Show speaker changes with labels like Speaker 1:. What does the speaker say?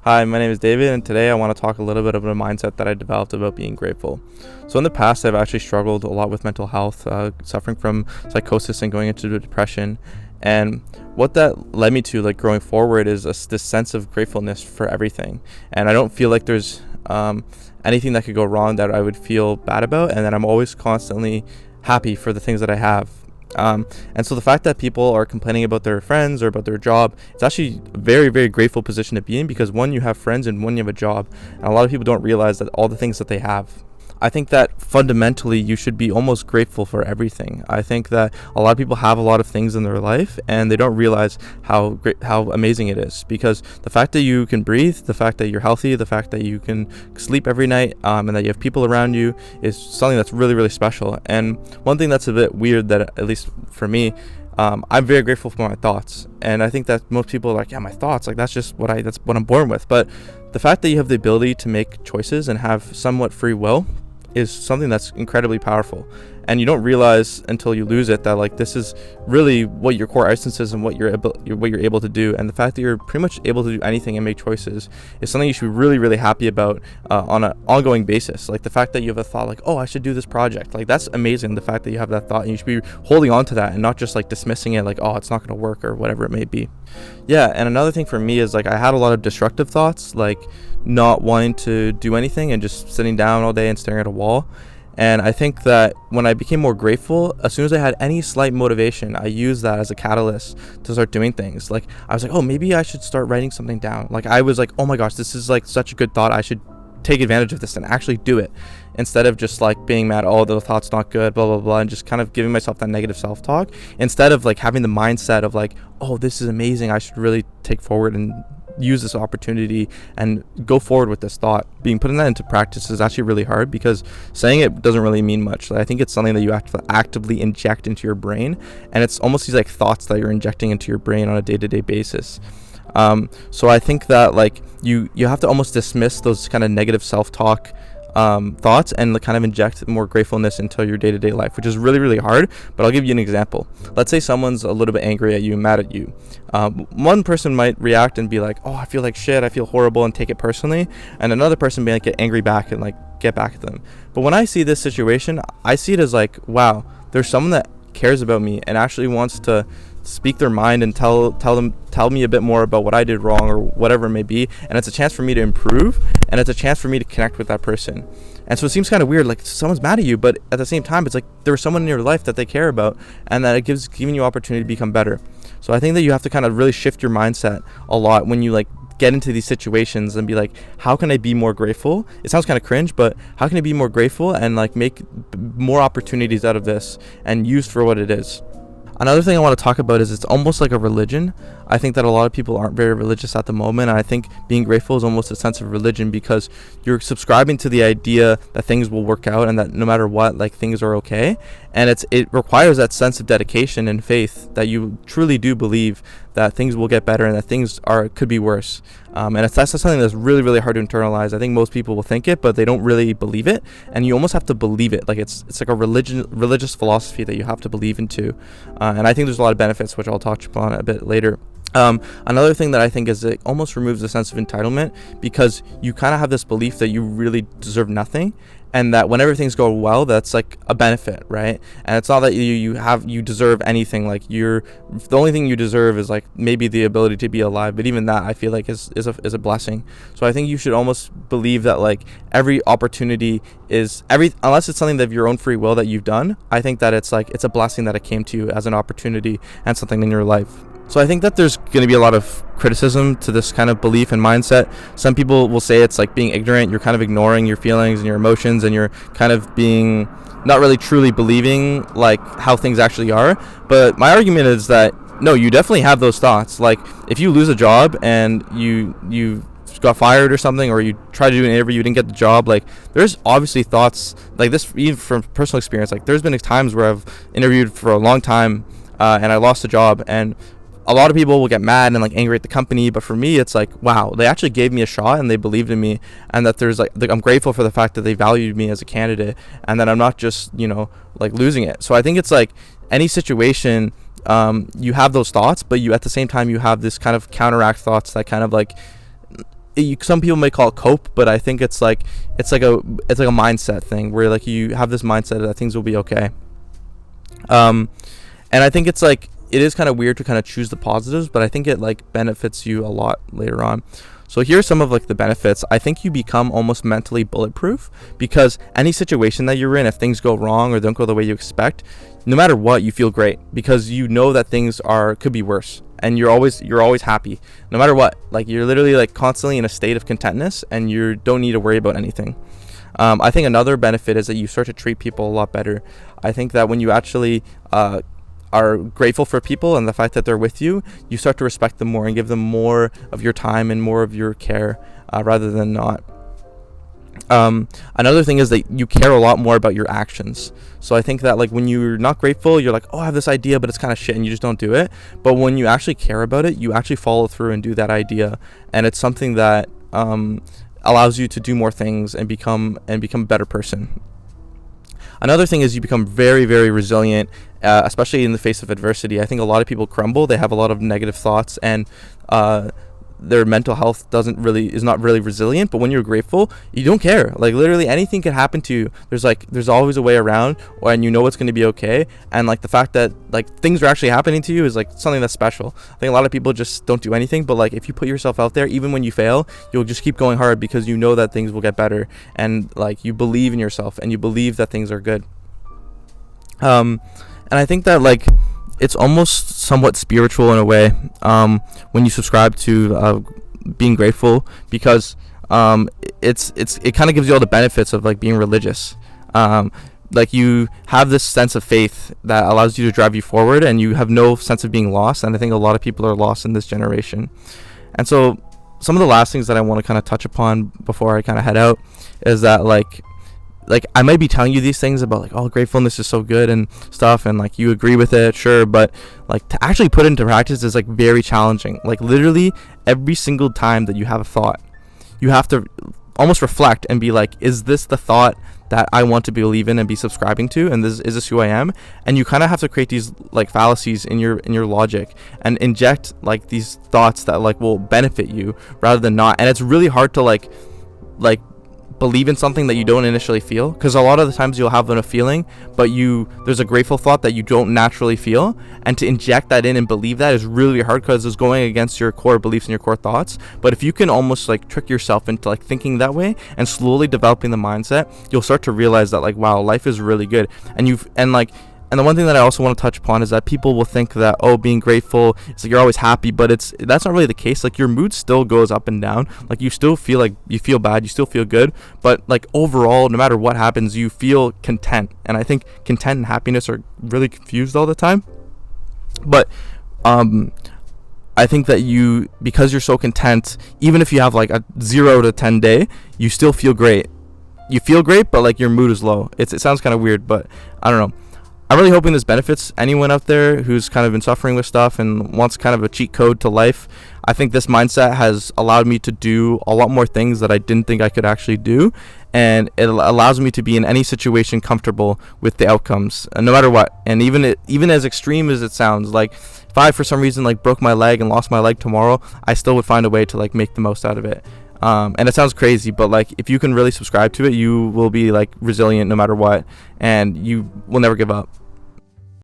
Speaker 1: Hi, my name is David, and today I want to talk a little bit about a mindset that I developed about being grateful. So, in the past, I've actually struggled a lot with mental health, suffering from psychosis and going into depression. And what that led me to, like growing forward, is this sense of gratefulness for everything. And I don't feel like there's anything that could go wrong that I would feel bad about, and that I'm always constantly happy for the things that I have. And so the fact that people are complaining about their friends or about their job, it's actually a very, very grateful position to be in, because one, you have friends, and one, you have a job. And a lot of people don't realize that all the things that they have. I think that fundamentally you should be almost grateful for everything. I think that a lot of people have a lot of things in their life and they don't realize how great, how amazing it is, because the fact that you can breathe, the fact that you're healthy, the fact that you can sleep every night, and that you have people around you is something that's really, really special. And one thing that's a bit weird, that at least for me, I'm very grateful for my thoughts, and I think that most people are like, yeah, my thoughts, like that's what I'm born with. But the fact that you have the ability to make choices and have somewhat free will is something that's incredibly powerful, and you don't realize until you lose it that like this is really what your core essence is and what you're able to do. And the fact that you're pretty much able to do anything and make choices is something you should be really, really happy about on an ongoing basis. Like the fact that you have a thought like, oh, I should do this project, like that's amazing. The fact that you have that thought, and you should be holding on to that and not just like dismissing it like, oh, it's not going to work or whatever it may be. Yeah. And another thing for me is like I had a lot of destructive thoughts, like not wanting to do anything and just sitting down all day and staring at a wall. And I think that when I became more grateful, as soon as I had any slight motivation, I used that as a catalyst to start doing things. Like I was like, oh, maybe I should start writing something down. Like I was like, oh my gosh, this is like such a good thought, I should take advantage of this and actually do it, instead of just like being mad, oh, the thought's not good, blah blah blah, and just kind of giving myself that negative self-talk, instead of like having the mindset of like, oh, this is amazing, I should really take forward and use this opportunity and go forward with this thought. Putting that into practice is actually really hard, because saying it doesn't really mean much. I think it's something that you have to actively inject into your brain, and it's almost these like thoughts that you're injecting into your brain on a day-to-day basis. So I think that like you have to almost dismiss those kind of negative self-talk thoughts and kind of inject more gratefulness into your day-to-day life, which is really, really hard. But I'll give you an example. Let's say someone's a little bit angry at you, mad at you. One person might react and be like, oh, I feel like shit, I feel horrible, and take it personally, and another person may like get angry back and like get back at them. But when I see this situation, I see it as like, wow, there's someone that cares about me and actually wants to speak their mind and tell me a bit more about what I did wrong or whatever it may be, and it's a chance for me to improve, and it's a chance for me to connect with that person. And so it seems kind of weird, like someone's mad at you, but at the same time it's like there was someone in your life that they care about, and that it giving you opportunity to become better. So I think that you have to kind of really shift your mindset a lot when you like get into these situations and be like, how can I be more grateful? It sounds kind of cringe, but how can I be more grateful and like make more opportunities out of this and use for what it is? Another thing I want to talk about is it's almost like a religion. I think that a lot of people aren't very religious at the moment, and I think being grateful is almost a sense of religion, because you're subscribing to the idea that things will work out and that no matter what, like things are okay. And it requires that sense of dedication and faith that you truly do believe that things will get better and that things could be worse. And that's something that's really, really hard to internalize. I think most people will think it, but they don't really believe it. And you almost have to believe it. Like it's like a religious philosophy that you have to believe into. And I think there's a lot of benefits, which I'll touch upon a bit later. Another thing that I think is it almost removes the sense of entitlement, because you kind of have this belief that you really deserve nothing, and that whenever things go well, that's like a benefit, right? And it's not that you deserve anything. Like the only thing you deserve is like maybe the ability to be alive, but even that I feel like is a blessing. So I think you should almost believe that like every opportunity unless it's something of your own free will that you've done, I think that it's a blessing that it came to you as an opportunity and something in your life. So I think that there's going to be a lot of criticism to this kind of belief and mindset. Some people will say it's like being ignorant. You're kind of ignoring your feelings and your emotions, and you're kind of being not really truly believing like how things actually are. But my argument is that no, you definitely have those thoughts. Like if you lose a job and you got fired or something, or you try to do an interview, you didn't get the job, like there's obviously thoughts like this, even from personal experience. Like there's been times where I've interviewed for a long time and I lost a job, and a lot of people will get mad and like angry at the company, but for me it's like, wow, they actually gave me a shot and they believed in me, and that there's like I'm grateful for the fact that they valued me as a candidate, and that I'm not just like losing it. So I think it's like any situation, you have those thoughts, but you at the same time you have this kind of counteract thoughts that kind of like some people may call it cope, but I think it's like a mindset thing where like you have this mindset that things will be okay. And I think it's like it is kind of weird to kind of choose the positives, but I think it like benefits you a lot later on. So here's some of like the benefits. I think you become almost mentally bulletproof, because any situation that you're in, if things go wrong or don't go the way you expect, no matter what, you feel great because you know that things could be worse, and you're always happy no matter what. Like you're literally like constantly in a state of contentness, and you don't need to worry about anything. I think another benefit is that you start to treat people a lot better. I think that when you actually are grateful for people and the fact that they're with you, you start to respect them more and give them more of your time and more of your care, rather than not. Another thing is that you care a lot more about your actions. So I think that like when you're not grateful, you're like, oh, I have this idea, but it's kind of shit, and you just don't do it. But when you actually care about it, you actually follow through and do that idea, and it's something that allows you to do more things and become a better person. Another thing is you become very, very resilient, especially in the face of adversity. I think a lot of people crumble. They have a lot of negative thoughts, and their mental health is not really resilient. But when you're grateful, you don't care. Like literally anything can happen to you. There's always a way around, and you know it's going to be okay. And like the fact that like things are actually happening to you is like something that's special. I think a lot of people just don't do anything, but like if you put yourself out there, even when you fail, you'll just keep going hard because you know that things will get better, and like you believe in yourself and you believe that things are good. And I think that like it's almost somewhat spiritual in a way, when you subscribe to being grateful, because it kind of gives you all the benefits of like being religious. Like you have this sense of faith that allows you to drive you forward, and you have no sense of being lost. And I think a lot of people are lost in this generation. And so some of the last things that I want to kind of touch upon before I kind of head out is that like I might be telling you these things about like, oh, gratefulness is so good and stuff, and like you agree with it, sure, but like to actually put it into practice is like very challenging. Like literally every single time that you have a thought, you have to almost reflect and be like, is this the thought that I want to believe in and be subscribing to, and is this who I am? And you kind of have to create these like fallacies in your logic and inject like these thoughts that like will benefit you rather than not. And it's really hard to like believe in something that you don't initially feel, because a lot of the times you'll have a feeling, but there's a grateful thought that you don't naturally feel, and to inject that in and believe that is really hard because it's going against your core beliefs and your core thoughts. But if you can almost like trick yourself into like thinking that way and slowly developing the mindset, you'll start to realize that like, wow, life is really good. And the one thing that I also want to touch upon is that people will think that, oh, being grateful is like you're always happy, but that's not really the case. Like your mood still goes up and down. Like you still feel like you feel bad, you still feel good, but like overall, no matter what happens, you feel content. And I think content and happiness are really confused all the time. But I think that because you're so content, even if you have like a 0 to 10 day, you still feel great. You feel great, but like your mood is low. It sounds kind of weird, but I don't know. I'm really hoping this benefits anyone out there who's kind of been suffering with stuff and wants kind of a cheat code to life. I think this mindset has allowed me to do a lot more things that I didn't think I could actually do, and it allows me to be in any situation comfortable with the outcomes, no matter what. And even as extreme as it sounds, like if I for some reason like broke my leg and lost my leg tomorrow, I still would find a way to like make the most out of it. And it sounds crazy, but like if you can really subscribe to it, you will be like resilient no matter what, and you will never give up.